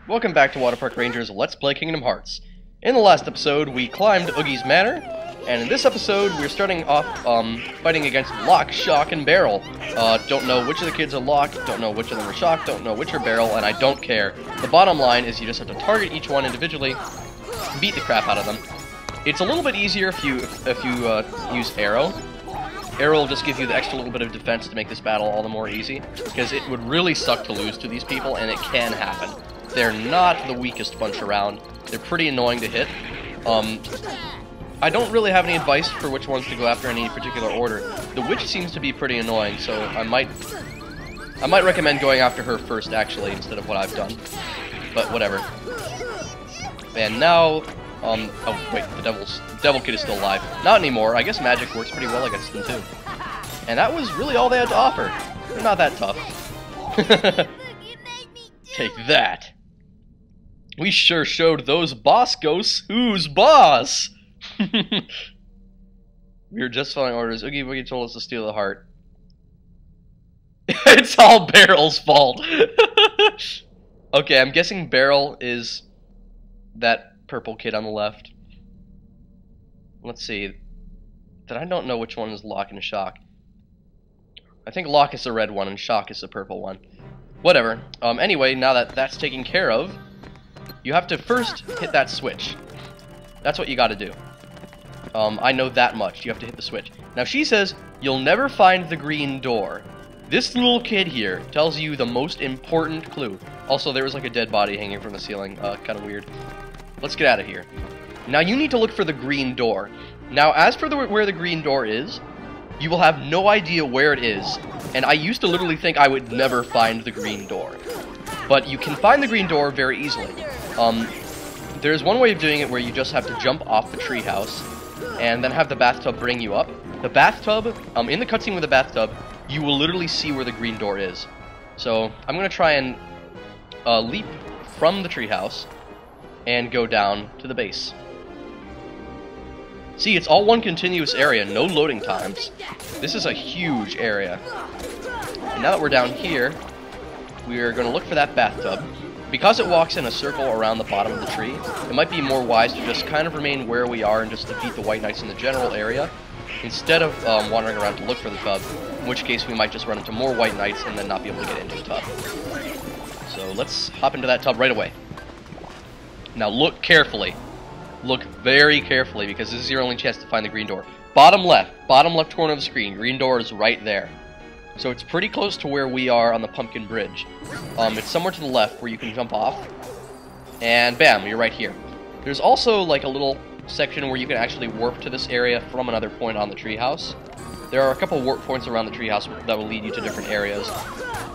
Welcome back to WaterparkRanger's Let's Play Kingdom Hearts. In the last episode, we climbed Oogie's Manor, and in this episode, we're starting off fighting against Lock, Shock, and Barrel. Don't know which of the kids are Lock, don't know which of them are Shock, don't know which are Barrel, and I don't care. The bottom line is you just have to target each one individually, beat the crap out of them. It's a little bit easier if you use Arrow. Arrow will just give you the extra little bit of defense to make this battle all the more easy, because it would really suck to lose to these people, and it can happen. They're not the weakest bunch around. They're pretty annoying to hit. I don't really have any advice for which ones to go after in any particular order. The witch seems to be pretty annoying, so I might recommend going after her first, actually, instead of what I've done. But whatever. And now, oh wait, the devil kid is still alive. Not anymore. I guess magic works pretty well against them too. And that was really all they had to offer. They're not that tough. Take that. We sure showed those boss ghosts who's boss! We were just following orders. Oogie Boogie told us to steal the heart. It's all Barrel's fault! Okay, I'm guessing Barrel is that purple kid on the left. Let's see. Then I don't know which one is Lock and Shock. I think Lock is the red one and Shock is the purple one. Whatever. Anyway, now that that's taken care of, you have to first hit that switch. That's what you gotta do. I know that much. You have to hit the switch. Now she says, you'll never find the green door. This little kid here tells you the most important clue. Also, there was like a dead body hanging from the ceiling. Kind of weird. Let's get out of here. Now you need to look for the green door. Now, as for where the green door is, you will have no idea where it is. And I used to literally think I would never find the green door. But you can find the green door very easily. There's one way of doing it where you just have to jump off the treehouse and then have the bathtub bring you up. The bathtub, in the cutscene with the bathtub, you will literally see where the green door is. So I'm going to try and leap from the treehouse and go down to the base. See, it's all one continuous area, no loading times. This is a huge area. And now that we're down here, we are going to look for that bathtub. Because it walks in a circle around the bottom of the tree, it might be more wise to just kind of remain where we are and just defeat the White Knights in the general area, instead of wandering around to look for the tub, in which case we might just run into more White Knights and then not be able to get into the tub. So let's hop into that tub right away. Now look carefully. Look very carefully, because this is your only chance to find the green door. Bottom left corner of the screen, green door is right there. So it's pretty close to where we are on the Pumpkin Bridge. It's somewhere to the left where you can jump off, and bam, you're right here. There's also like a little section where you can actually warp to this area from another point on the treehouse. There are a couple warp points around the treehouse that will lead you to different areas.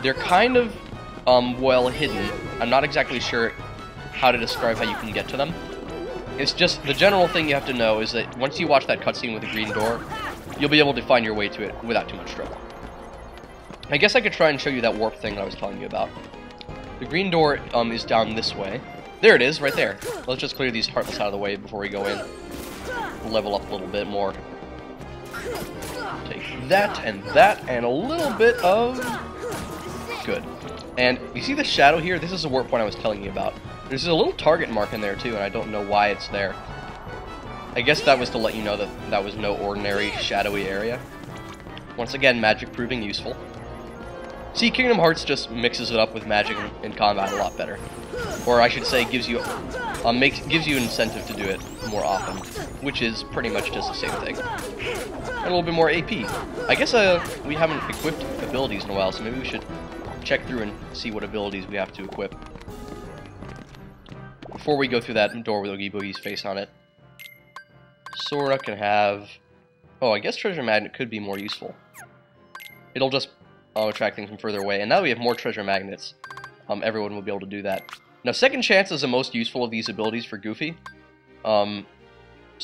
They're kind of well hidden. I'm not exactly sure how to describe how you can get to them. It's just, the general thing you have to know is that once you watch that cutscene with the green door, you'll be able to find your way to it without too much trouble. I guess I could try and show you that warp thing that I was telling you about. The green door is down this way. There it is, right there. Let's just clear these Heartless out of the way before we go in. We'll level up a little bit more. Take that, and a little bit of... Good. And you see the shadow here? This is the warp point I was telling you about. There's a little target mark in there too, and I don't know why it's there. I guess that was to let you know that that was no ordinary shadowy area. Once again, magic proving useful. See, Kingdom Hearts just mixes it up with magic in combat a lot better. Or I should say, gives you an incentive to do it more often, which is pretty much just the same thing. And a little bit more AP. I guess we haven't equipped abilities in a while, so maybe we should check through and see what abilities we have to equip before we go through that door with Oogie Boogie's face on it. Sora can have... Oh, I guess Treasure Magnet could be more useful. It'll just attract things from further away. And now we have more treasure magnets. Everyone will be able to do that. Now, Second Chance is the most useful of these abilities for Goofy. So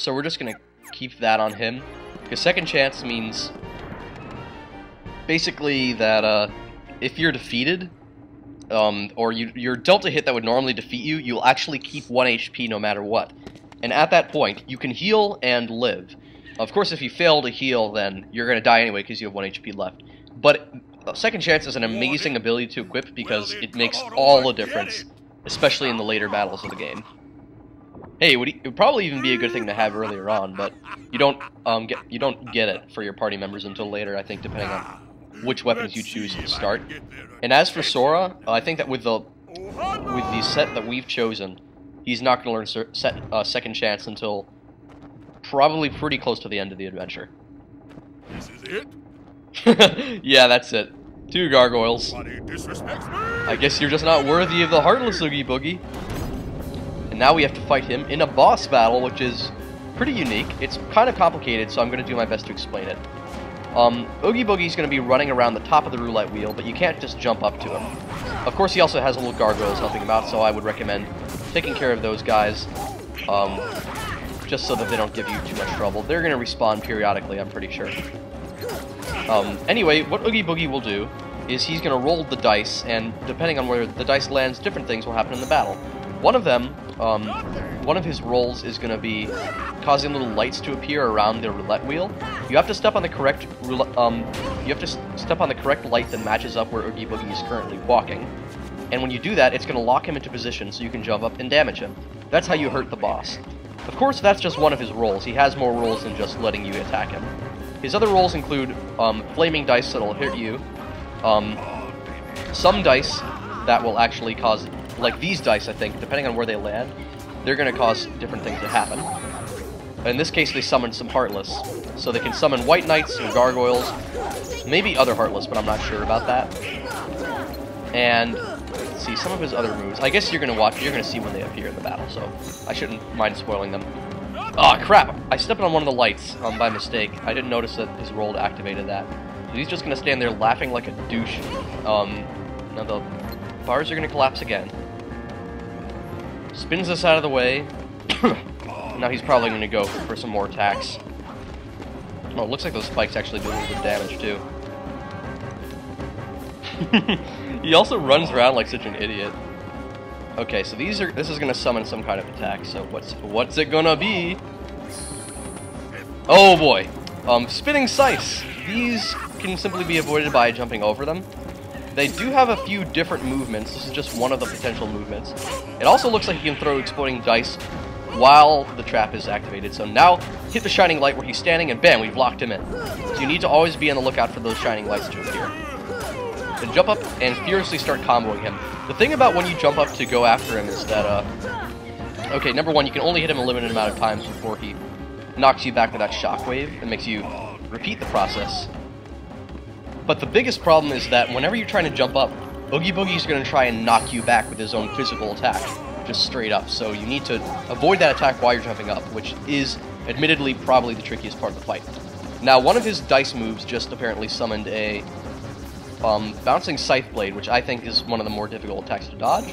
we're just going to keep that on him. Because Second Chance means basically that if you're defeated, or you're dealt a hit that would normally defeat you, you'll actually keep 1 HP no matter what. And at that point, you can heal and live. Of course, if you fail to heal, then you're going to die anyway because you have 1 HP left. But Second Chance is an amazing ability to equip because it makes all the difference especially in the later battles of the game. Hey, it would probably even be a good thing to have earlier on, but you don't get it for your party members until later, I think, depending on which weapons you choose at the start. And as for Sora, I think that with the set that we've chosen, he's not going to learn second chance until probably pretty close to the end of the adventure. This is it? Yeah, that's it. 2 gargoyles. I guess you're just not worthy of the Heartless Oogie Boogie. And now we have to fight him in a boss battle, which is pretty unique. It's kind of complicated, so I'm going to do my best to explain it. Oogie Boogie's going to be running around the top of the roulette wheel, but you can't just jump up to him. Of course, he also has little gargoyles helping him out, so I would recommend taking care of those guys, just so that they don't give you too much trouble. They're going to respawn periodically, I'm pretty sure. Anyway, what Oogie Boogie will do is he's going to roll the dice, and depending on where the dice lands, different things will happen in the battle. One of them, one of his rolls is going to be causing little lights to appear around the roulette wheel. You have to step on the correct light that matches up where Oogie Boogie is currently walking. And when you do that, it's going to lock him into position so you can jump up and damage him. That's how you hurt the boss. Of course, that's just one of his rolls. He has more rolls than just letting you attack him. His other rolls include flaming dice that'll hit you, some dice that will actually cause, like these dice I think, depending on where they land, they're going to cause different things to happen. In this case they summon some Heartless, so they can summon White Knights or Gargoyles, maybe other Heartless, but I'm not sure about that. And let's see, some of his other moves, I guess you're going to see when they appear in the battle, so I shouldn't mind spoiling them. Ah, crap! I stepped on one of the lights by mistake. I didn't notice that his roll activated that. So he's just going to stand there laughing like a douche. Now the bars are going to collapse again. Spins this out of the way. Now he's probably going to go for some more attacks. Oh, it looks like those spikes actually do a little bit of damage, too. He also runs around like such an idiot. Okay, so this is gonna summon some kind of attack, so what's it gonna be? Oh boy. Spinning scythes. These can simply be avoided by jumping over them. They do have a few different movements. This is just one of the potential movements. It also looks like you can throw exploding dice while the trap is activated. So now, hit the shining light where he's standing, and bam, we've locked him in. So you need to always be on the lookout for those shining lights to appear. Then jump up and furiously start comboing him. The thing about when you jump up to go after him is that, okay, number one, you can only hit him a limited amount of times before he knocks you back with that shockwave and makes you repeat the process. But the biggest problem is that whenever you're trying to jump up, Oogie Boogie's going to try and knock you back with his own physical attack, just straight up. So you need to avoid that attack while you're jumping up, which is, admittedly, probably the trickiest part of the fight. Now, one of his dice moves just apparently summoned a bouncing scythe blade, which I think is one of the more difficult attacks to dodge.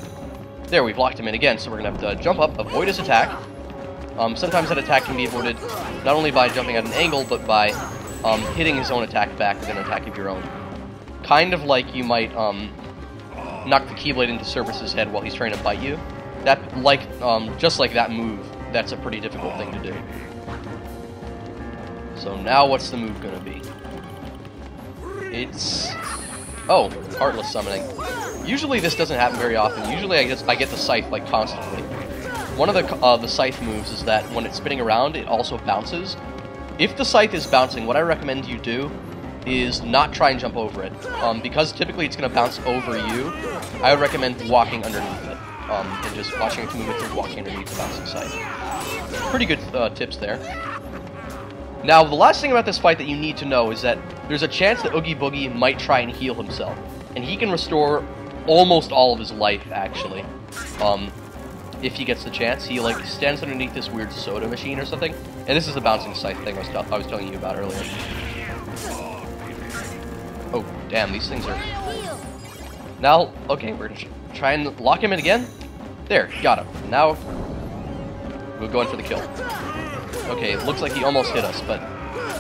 There, we've locked him in again, so we're going to have to jump up, avoid his attack. Sometimes that attack can be avoided not only by jumping at an angle, but by hitting his own attack back with an attack of your own. Kind of like you might knock the Keyblade into Cerberus's head while he's trying to bite you. Just like that move, that's a pretty difficult thing to do. So now what's the move going to be? It's... oh, Heartless Summoning. Usually this doesn't happen very often. Usually I get the Scythe, like, constantly. One of the Scythe moves is that when it's spinning around, it also bounces. If the Scythe is bouncing, what I recommend you do is not try and jump over it. Because typically it's going to bounce over you, I would recommend walking underneath it. And just watching it to move it through walking underneath the bouncing Scythe. Pretty good tips there. Now, the last thing about this fight that you need to know is that there's a chance that Oogie Boogie might try and heal himself. And he can restore almost all of his life, actually. If he gets the chance. He, like, stands underneath this weird soda machine or something. And this is the bouncing scythe thing I was telling you about earlier. Oh, damn, these things are... Now, okay, we're gonna try and lock him in again. There, got him. Now, we'll go in for the kill. Okay, it looks like he almost hit us, but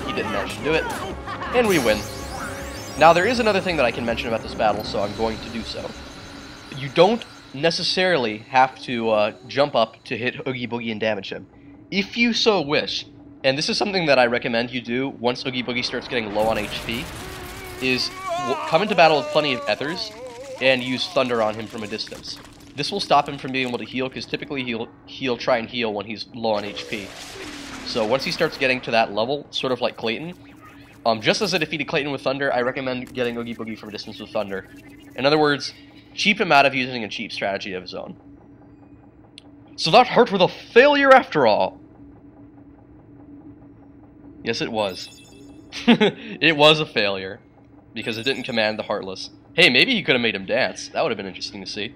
he didn't manage to do it. And we win. Now, there is another thing that I can mention about this battle, so I'm going to do so. You don't necessarily have to jump up to hit Oogie Boogie and damage him. If you so wish, and this is something that I recommend you do once Oogie Boogie starts getting low on HP, is come into battle with plenty of ethers and use thunder on him from a distance. This will stop him from being able to heal, because typically he'll try and heal when he's low on HP. So once he starts getting to that level, sort of like Clayton, just as I defeated Clayton with Thunder, I recommend getting Oogie Boogie from a distance with Thunder. In other words, cheap him out of using a cheap strategy of his own. So that hurt with a failure after all. Yes, it was. It was a failure, because it didn't command the Heartless. Hey, maybe he could have made him dance. That would have been interesting to see.